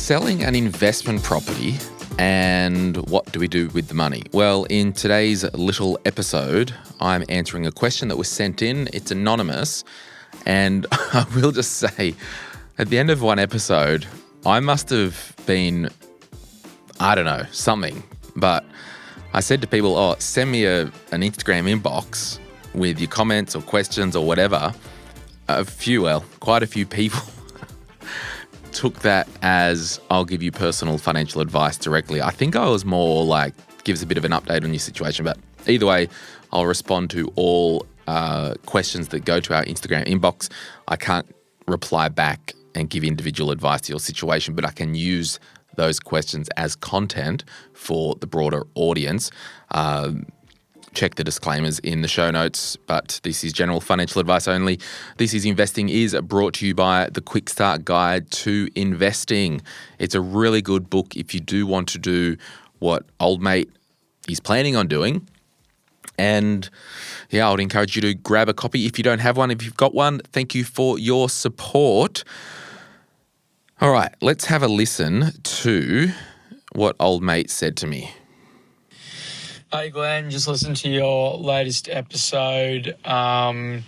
selling an investment property, and what do we do with the money? Well, in today's little episode, I'm answering a question that was sent in. It's anonymous, and I will just say, at the end of one episode, I must have been, I don't know, something, but I said to people, send me an Instagram inbox with your comments or questions or whatever. Quite a few people took that as I'll give you personal financial advice directly. I think I was more like, gives a bit of an update on your situation, but either way, I'll respond to all questions that go to our Instagram inbox. I can't reply back and give individual advice to your situation, but I can use those questions as content for the broader audience. Check the disclaimers in the show notes, but this is general financial advice only. This is Investing is brought to you by the Quick Start Guide to Investing. It's a really good book if you do want to do what old mate is planning on doing. And yeah, I would encourage you to grab a copy if you don't have one. If you've got one, thank you for your support. All right, let's have a listen to what old mate said to me. Hey Glenn, just listened to your latest episode about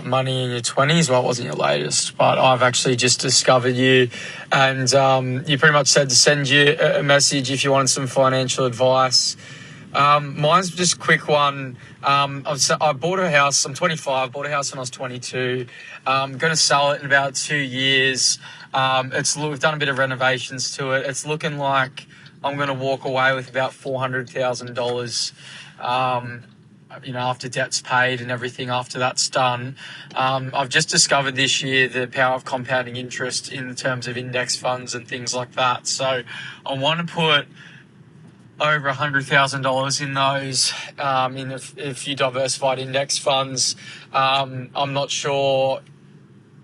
money in your 20s. Well, it wasn't your latest, but I've actually just discovered you, and you pretty much said to send you a message if you wanted some financial advice. Mine's just a quick one. I bought a house. I'm 25, bought a house when I was 22. I'm going to sell it in about 2 years. We've done a bit of renovations to it. It's looking like I'm going to walk away with about $400,000, after debt's paid and everything after that's done. I've just discovered this year the power of compounding interest in terms of index funds and things like that. So I want to put over $100,000 in those, in a few diversified index funds. I'm not sure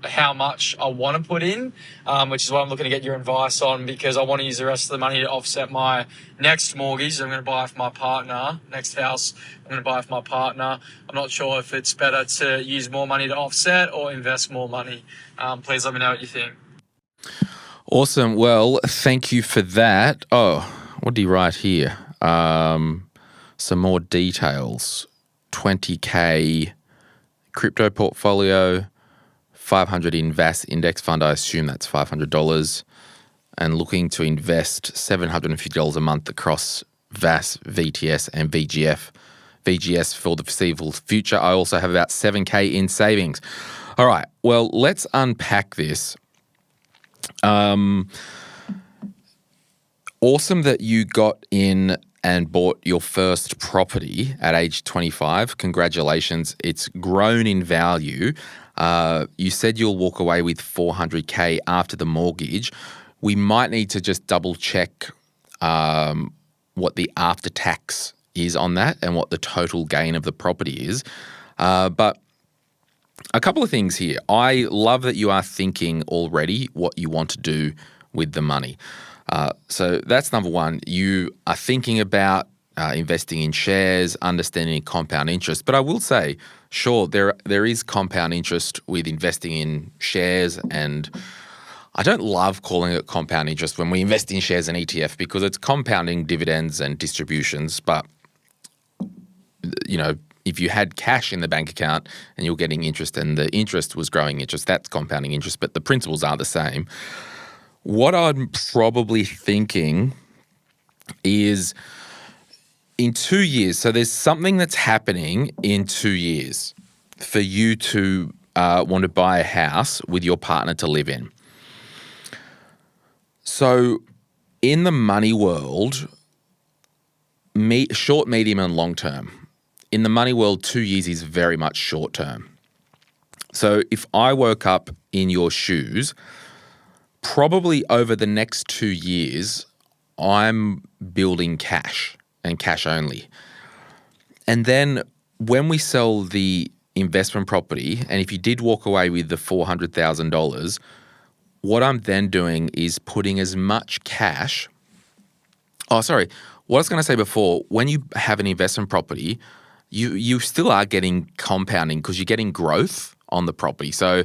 how much I want to put in, which is what I'm looking to get your advice on, because I want to use the rest of the money to offset my next mortgage I'm going to buy for my partner, next house I'm going to buy for my partner. I'm not sure if it's better to use more money to offset or invest more money. Please let me know what you think. Awesome. Well, thank you for that. What do you write here? Some more details. 20K crypto portfolio, 500 in VAS index fund. I assume that's $500, and looking to invest $750 a month across VAS, VTS, and VGS for the foreseeable future. I also have about 7K in savings. All right. Well, let's unpack this. Awesome that you got in and bought your first property at age 25. Congratulations. It's grown in value. You said you'll walk away with $400K after the mortgage. We might need to just double check what the after tax is on that and what the total gain of the property is. But a couple of things here. I love that you are thinking already what you want to do with the money. So that's number one. You are thinking about investing in shares, understanding compound interest. But I will say, sure, there is compound interest with investing in shares, and I don't love calling it compound interest when we invest in shares and ETF because it's compounding dividends and distributions. But, if you had cash in the bank account and you're getting interest and the interest was growing interest, that's compounding interest, but the principles are the same. What I'm probably thinking is in 2 years, so there's something that's happening in 2 years for you to want to buy a house with your partner to live in. So in the money world, short, medium, and long term, in the money world, 2 years is very much short term. So if I woke up in your shoes, probably over the next 2 years, I'm building cash and cash only. And then when we sell the investment property, and if you did walk away with the $400,000, what I'm then doing is putting as much cash. What I was going to say before, when you have an investment property, you still are getting compounding because you're getting growth on the property. So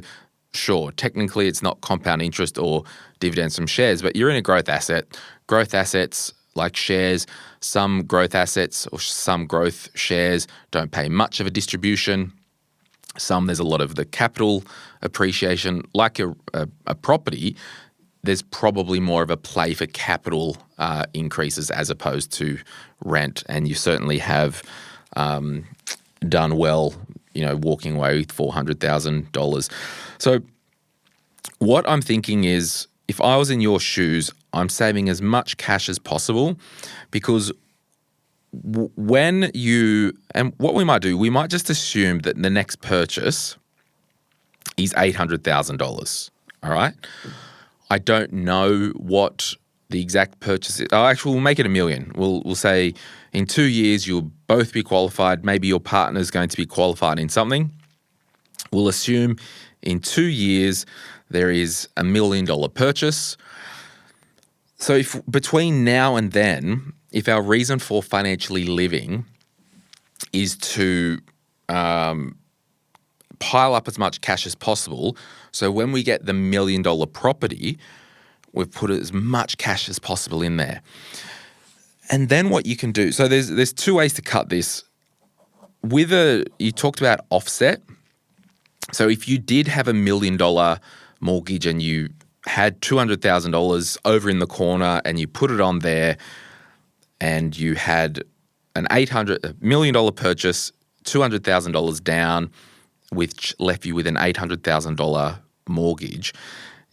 sure, technically it's not compound interest or dividends from shares, but you're in a growth asset. Growth assets like shares, some growth assets or some growth shares don't pay much of a distribution. Some, there's a lot of the capital appreciation. Like a property, there's probably more of a play for capital increases as opposed to rent. And you certainly have done well, walking away with $400,000. So what I'm thinking is, if I was in your shoes, I'm saving as much cash as possible, because when you, and what we might do, we might just assume that the next purchase is $800,000. All right. I don't know what the exact purchase is. Oh, actually, we'll make it $1 million. We'll say in 2 years, you'll both be qualified. Maybe your partner is going to be qualified in something. We'll assume in 2 years, there is $1 million purchase. So if between now and then, if our reason for financially living is to pile up as much cash as possible, so when we get the $1 million property, we've put as much cash as possible in there. And then what you can do, so there's 2 ways to cut this. You talked about offset. So if you did have $1 million mortgage and you had $200,000 over in the corner and you put it on there, and you had an $1 million purchase, $200,000 down, which left you with an $800,000 mortgage.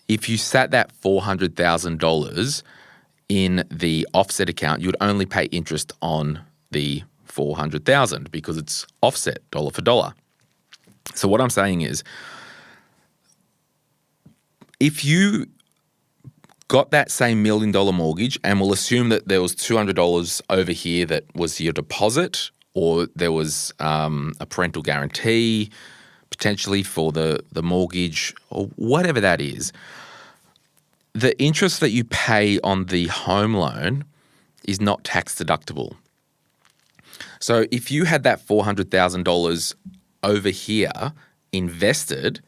If you sat that $400,000 in the offset account, you would only pay interest on the $400,000 because it's offset dollar for dollar. So what I'm saying is, if you got that same $1 million mortgage, and we'll assume that there was $200 over here that was your deposit, or there was a parental guarantee potentially for the mortgage, or whatever that is, the interest that you pay on the home loan is not tax deductible. So if you had that $400,000 over here invested,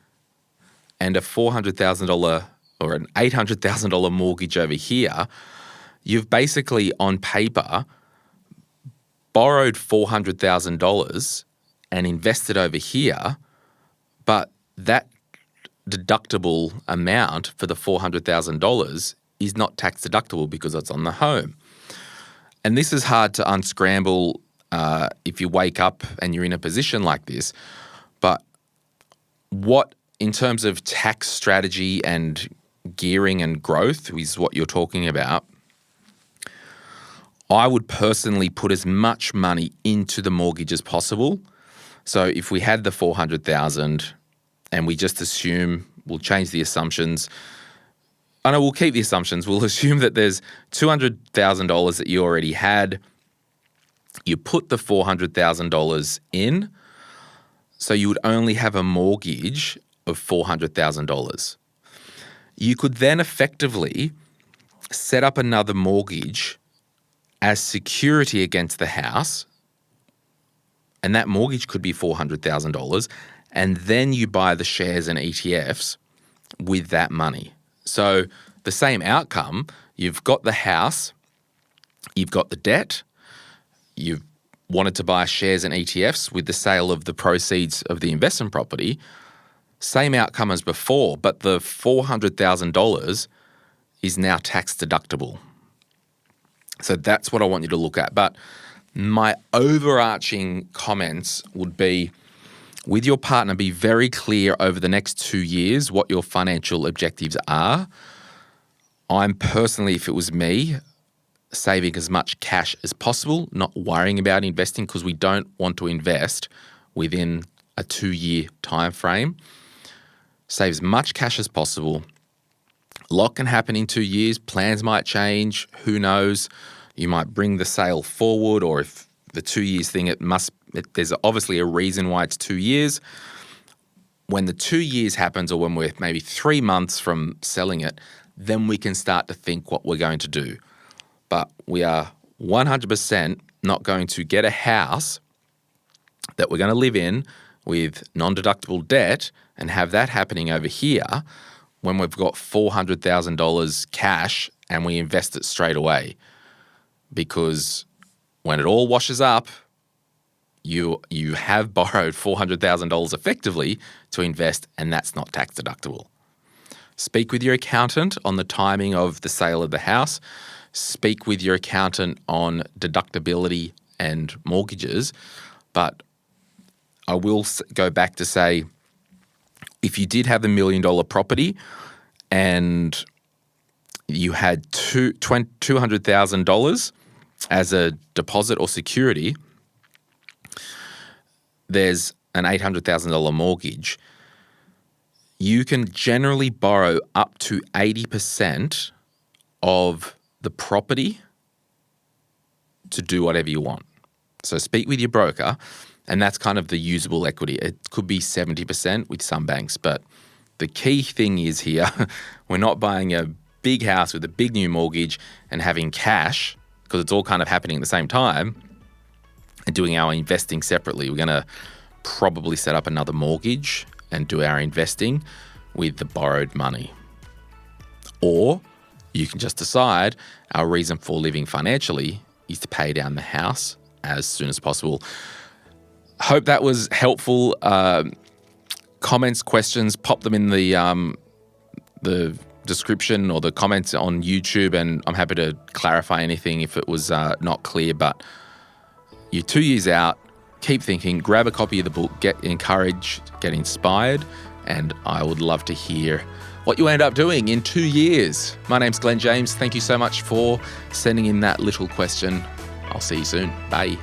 and a $400,000 or an $800,000 mortgage over here, you've basically on paper borrowed $400,000 and invested over here, but that deductible amount for the $400,000 is not tax deductible because it's on the home. And this is hard to unscramble if you wake up and you're in a position like this. But what, in terms of tax strategy and gearing and growth, is what you're talking about, I would personally put as much money into the mortgage as possible. So if we had the $400,000 and we just assume, we'll change the assumptions. I know we'll keep the assumptions. We'll assume that there's $200,000 that you already had. You put the $400,000 in, so you would only have a mortgage of $400,000. You could then effectively set up another mortgage as security against the house, and that mortgage could be $400,000, and then you buy the shares and ETFs with that money. So the same outcome, you've got the house, you've got the debt, you've wanted to buy shares and ETFs with the sale of the proceeds of the investment property, same outcome as before, but the $400,000 is now tax deductible. So that's what I want you to look at. But my overarching comments would be, with your partner, be very clear over the next 2 years what your financial objectives are. I'm personally, if it was me, saving as much cash as possible, not worrying about investing, because we don't want to invest within a 2-year time frame. Save as much cash as possible. A lot can happen in 2 years. Plans might change. Who knows? You might bring the sale forward, or if the 2 years thing, there's obviously a reason why it's 2 years. When the 2 years happens, or when we're maybe 3 months from selling it, then we can start to think what we're going to do. But we are 100% not going to get a house that we're going to live in with non-deductible debt and have that happening over here when we've got $400,000 cash and we invest it straight away? Because when it all washes up, you have borrowed $400,000 effectively to invest, and that's not tax deductible. Speak with your accountant on the timing of the sale of the house. Speak with your accountant on deductibility and mortgages. But I will go back to say, if you did have the $1 million property and you had $200,000 as a deposit or security, there's an $800,000 mortgage. You can generally borrow up to 80% of the property to do whatever you want. So speak with your broker, and that's kind of the usable equity. It could be 70% with some banks, but the key thing is here, we're not buying a big house with a big new mortgage and having cash, because it's all kind of happening at the same time, and doing our investing separately. We're going to probably set up another mortgage and do our investing with the borrowed money. Or you can just decide our reason for living financially is to pay down the house as soon as possible. Hope that was helpful. Comments, questions, pop them in the description or the comments on YouTube, and I'm happy to clarify anything if it was not clear. But you're 2 years out, keep thinking, grab a copy of the book, get encouraged, get inspired, and I would love to hear what you end up doing in 2 years. My name's Glen James. Thank you so much for sending in that little question. I'll see you soon. Bye.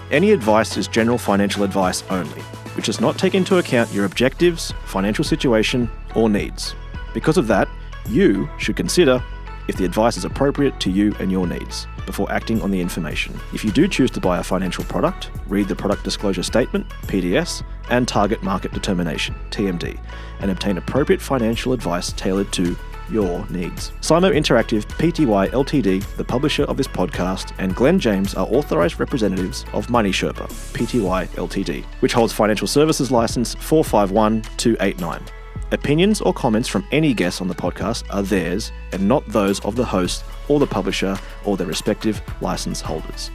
Any advice is general financial advice only, which does not take into account your objectives, financial situation, or needs. Because of that, you should consider if the advice is appropriate to you and your needs before acting on the information. If you do choose to buy a financial product, read the Product Disclosure Statement, PDS, and Target Market Determination, TMD, and obtain appropriate financial advice tailored to your needs. Simo Interactive Pty Ltd, the publisher of this podcast, and Glen James are authorised representatives of Money Sherpa Pty Ltd, which holds financial services license 451289. Opinions or comments from any guests on the podcast are theirs and not those of the host or the publisher or their respective license holders.